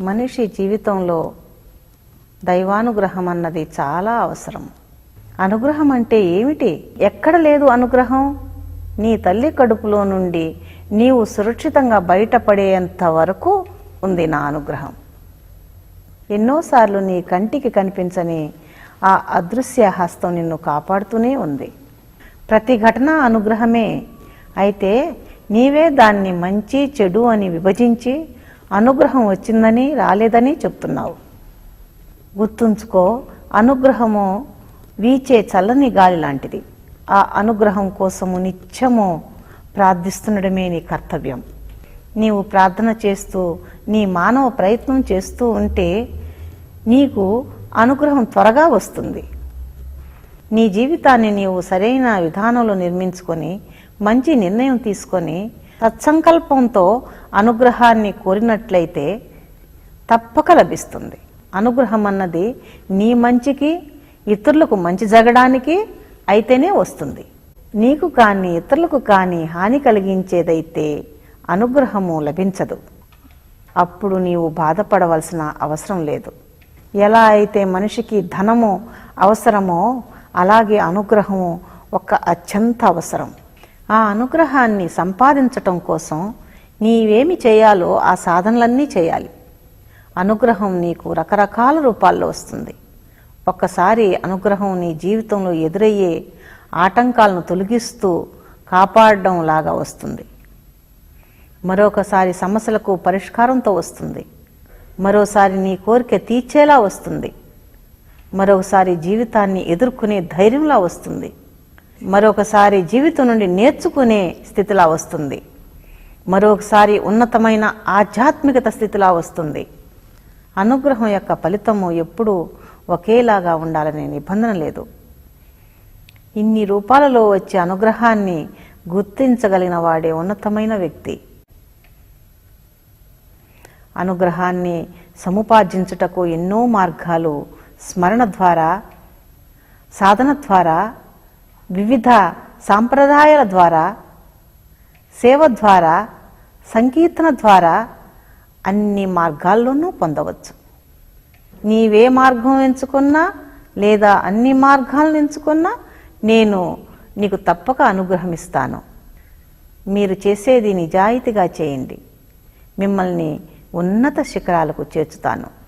మనిషి జీవితంలో దైవానుగ్రహం అన్నది చాలా అవసరం. అనుగ్రహం అంటే ఏమిటి? ఎక్కడ లేదు అనుగ్రహం? నీ తల్లి కడుపులో నుండి నీవు సురక్షితంగా బయటపడేంత వరకు ఉంది నా అనుగ్రహం. ఎన్నోసార్లు నీ కంటికి కనిపించని ఆ అదృశ్య హస్తం నిన్ను కాపాడుతూనే ఉంది. ప్రతి ఘటన అనుగ్రహమే. అయితే నీవే దాన్ని మంచి చెడు అని విభజించి అనుగ్రహం వచ్చిందని రాలేదని చెప్తున్నావు. గుర్తుంచుకో, అనుగ్రహము వీచే చల్లని గాలి లాంటిది. ఆ అనుగ్రహం కోసము నిత్యము ప్రార్థిస్తుండడమే నీ కర్తవ్యం. నీవు ప్రార్థన చేస్తూ నీ మానవ ప్రయత్నం చేస్తూ ఉంటే నీకు అనుగ్రహం త్వరగా వస్తుంది. నీ జీవితాన్ని నీవు సరైన విధానంలో నిర్మించుకొని మంచి నిర్ణయం తీసుకొని సత్సంకల్పంతో అనుగ్రహాన్ని కోరినట్లయితే తప్పక లభిస్తుంది. అనుగ్రహం అన్నది నీ మంచికి, ఇతరులకు మంచి జరగడానికి అయితేనే వస్తుంది. నీకు కానీ ఇతరులకు కానీ హాని కలిగించేదైతే అనుగ్రహము లభించదు. అప్పుడు నీవు బాధపడవలసిన అవసరం లేదు. ఎలా అయితే మనిషికి ధనము అవసరమో అలాగే అనుగ్రహము ఒక అత్యంత అవసరం. ఆ అనుగ్రహాన్ని సంపాదించటం కోసం నీవేమి చేయాలో ఆ సాధనలన్నీ చేయాలి. అనుగ్రహం నీకు రకరకాల రూపాల్లో వస్తుంది. ఒక్కసారి అనుగ్రహం నీ జీవితంలో ఎదురయ్యే ఆటంకాలను తొలగిస్తూ కాపాడడం లాగా వస్తుంది. మరొకసారి సమస్యలకు పరిష్కారంతో వస్తుంది. మరోసారి నీ కోరిక తీర్చేలా వస్తుంది. మరొకసారి జీవితాన్ని ఎదుర్కొనే ధైర్యంలా వస్తుంది. మరొకసారి జీవితం నుండి నేర్చుకునే స్థితిలా వస్తుంది. మరొకసారి ఉన్నతమైన ఆధ్యాత్మికత స్థితిలా వస్తుంది. అనుగ్రహం యొక్క ఫలితము ఎప్పుడూ ఒకేలాగా ఉండాలనే నిబంధన లేదు. ఇన్ని రూపాలలో వచ్చే అనుగ్రహాన్ని గుర్తించగలిగిన వాడే ఉన్నతమైన వ్యక్తి. అనుగ్రహాన్ని సముపార్జించుటకు ఎన్నో మార్గాలు స్మరణ ద్వారా, సాధన ద్వారా, వివిధ సాంప్రదాయాల ద్వారా, సేవ ద్వారా, సంకీర్తన ద్వారా అన్ని మార్గాల్లోనూ పొందవచ్చు. నీవే మార్గం ఎంచుకున్నా లేదా అన్ని మార్గాలను ఎంచుకున్నా నేను నీకు తప్పక అనుగ్రహం ఇస్తాను. మీరు చేసేది నిజాయితీగా చేయండి. మిమ్మల్ని ఉన్నత శిఖరాలకు చేర్చుతాను.